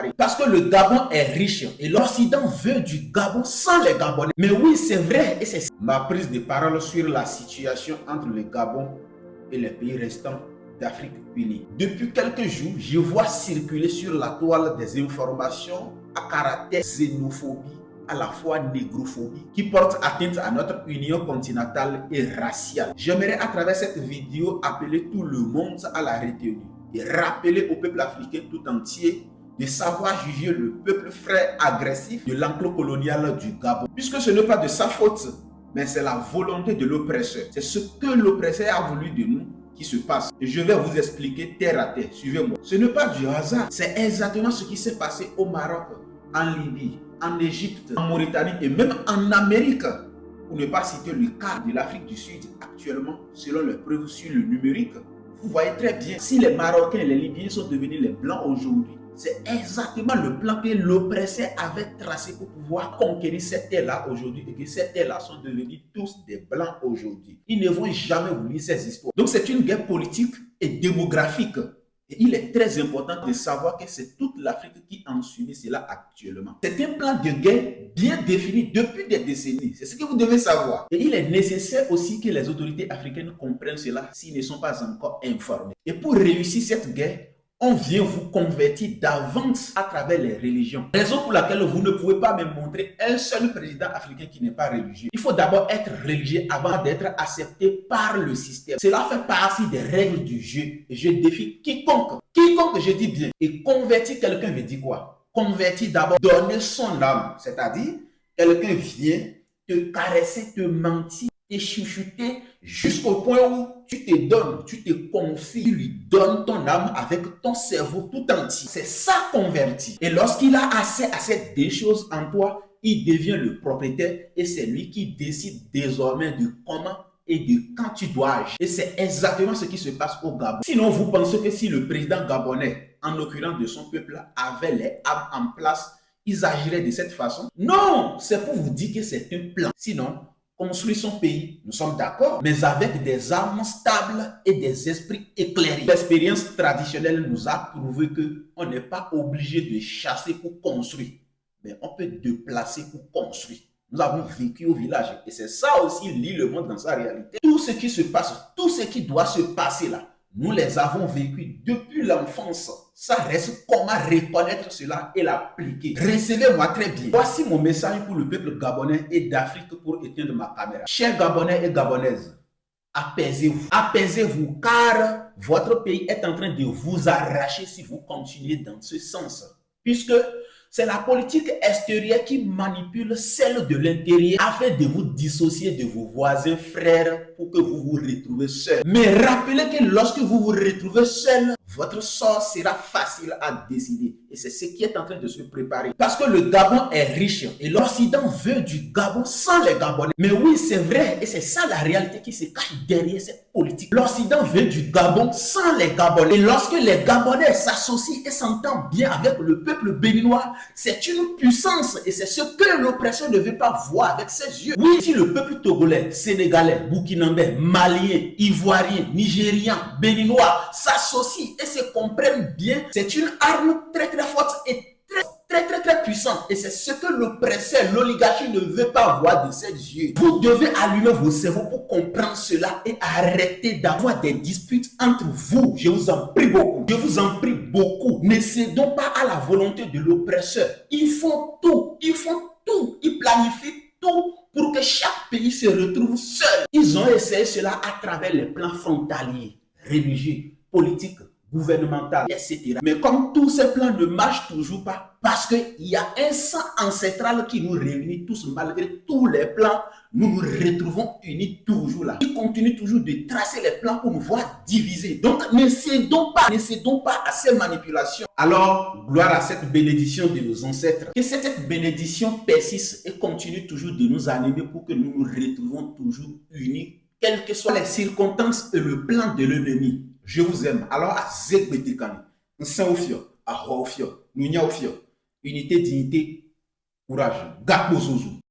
séparer. Parce que le Gabon est riche et l'Occident veut du Gabon sans les Gabonais. Mais oui, c'est vrai et c'est ma prise de parole sur la situation entre le Gabon et les pays restants d'Afrique unie. Depuis quelques jours, je vois circuler sur la toile des informations à caractère xénophobie, à la fois négrophobie, qui portent atteinte à notre union continentale et raciale. J'aimerais à travers cette vidéo appeler tout le monde à la retenue et rappeler au peuple africain tout entier de savoir juger le peuple frère agressif de l'enclos colonial du Gabon. Puisque ce n'est pas de sa faute, mais c'est la volonté de l'oppresseur. C'est ce que l'oppresseur a voulu de nous qui se passe. Et je vais vous expliquer terre à terre. Suivez-moi. Ce n'est pas du hasard. C'est exactement ce qui s'est passé au Maroc, en Libye, en Égypte, en Mauritanie et même en Amérique. Pour ne pas citer le cas de l'Afrique du Sud actuellement, selon les preuves sur le numérique. Vous voyez très bien, si les Marocains et les Libyens sont devenus les Blancs aujourd'hui, c'est exactement le plan que l'oppresseur avait tracé pour pouvoir conquérir cette terre-là aujourd'hui et que ces terres-là sont devenus tous des Blancs aujourd'hui. Ils ne vont jamais oublier ces histoires. Donc c'est une guerre politique et démographique. Et il est très important de savoir que c'est toute l'Afrique qui en subit cela actuellement. C'est un plan de guerre bien défini depuis des décennies. C'est ce que vous devez savoir. Et il est nécessaire aussi que les autorités africaines comprennent cela s'ils ne sont pas encore informés. Et pour réussir cette guerre, on vient vous convertir d'avance à travers les religions. Raison pour laquelle vous ne pouvez pas me montrer un seul président africain qui n'est pas religieux. Il faut d'abord être religieux avant d'être accepté par le système. Cela fait partie des règles du jeu. Et je défie quiconque, je dis bien. Et convertir quelqu'un veut dire quoi? Convertir d'abord, donner son âme. C'est-à-dire, quelqu'un vient te caresser, te mentir, te chouchouter jusqu'au point où tu te donnes, tu te confies, tu lui donnes ton âme avec ton cerveau tout entier. C'est ça converti. Et lorsqu'il a accès à ces deux choses en toi, il devient le propriétaire et c'est lui qui décide désormais de comment et de quand tu dois agir. Et c'est exactement ce qui se passe au Gabon. Sinon, vous pensez que si le président gabonais, en l'occurrence de son peuple, avait les âmes en place, ils agiraient de cette façon? Non, c'est pour vous dire que c'est un plan. Sinon, construire son pays, nous sommes d'accord, mais avec des armes stables et des esprits éclairés. L'expérience traditionnelle nous a prouvé qu'on n'est pas obligé de chasser pour construire, mais on peut déplacer pour construire. Nous avons vécu au village et c'est ça aussi lie le monde dans sa réalité. Tout ce qui se passe, tout ce qui doit se passer là, nous les avons vécus depuis l'enfance. Ça reste comment reconnaître cela et l'appliquer. Recevez-moi très bien. Voici mon message pour le peuple gabonais et d'Afrique pour éteindre ma caméra. Chers Gabonais et Gabonaises, apaisez-vous. Apaisez-vous car votre pays est en train de vous arracher si vous continuez dans ce sens. Puisque c'est la politique extérieure qui manipule celle de l'intérieur afin de vous dissocier de vos voisins frères pour que vous vous retrouvez seuls. Mais rappelez que lorsque vous vous retrouvez seul, votre sort sera facile à décider. Et c'est ce qui est en train de se préparer. Parce que le Gabon est riche et l'Occident veut du Gabon sans les Gabonais. Mais oui, c'est vrai et c'est ça la réalité qui se cache derrière cette politique. L'Occident veut du Gabon sans les Gabonais. Et lorsque les Gabonais s'associent et s'entendent bien avec le peuple béninois, c'est une puissance et c'est ce que l'oppression ne veut pas voir avec ses yeux. Oui, si le peuple togolais, sénégalais, burkinabé, malien, ivoirien, nigérien, béninois s'associent et se comprennent bien, c'est une arme très forte et très puissante. Et c'est ce que l'oppresseur, l'oligarchie ne veut pas voir de ses yeux. Vous devez allumer vos cerveaux pour comprendre cela et arrêter d'avoir des disputes entre vous. Je vous en prie beaucoup. Je vous en prie beaucoup. Ne cédons pas à la volonté de l'oppresseur. Ils font tout. Ils planifient tout pour que chaque pays se retrouve seul. Ils ont essayé cela à travers les plans frontaliers, religieux, politiques, gouvernemental, etc. Mais comme tous ces plans ne marchent toujours pas, parce qu'il y a un sang ancestral qui nous réunit tous, malgré tous les plans, nous nous retrouvons unis toujours là. Ils continuent toujours de tracer les plans pour nous voir diviser. Donc ne cédons pas à ces manipulations. Alors, gloire à cette bénédiction de nos ancêtres. Que cette bénédiction persiste et continue toujours de nous animer pour que nous nous retrouvons toujours unis, quelles que soient les circonstances et le plan de l'ennemi. Je vous aime. Alors, à Zekbetekani, Nsaofio, à Hofio, Nunya Ofio, unité, dignité, courage, Gakbo Zouzou.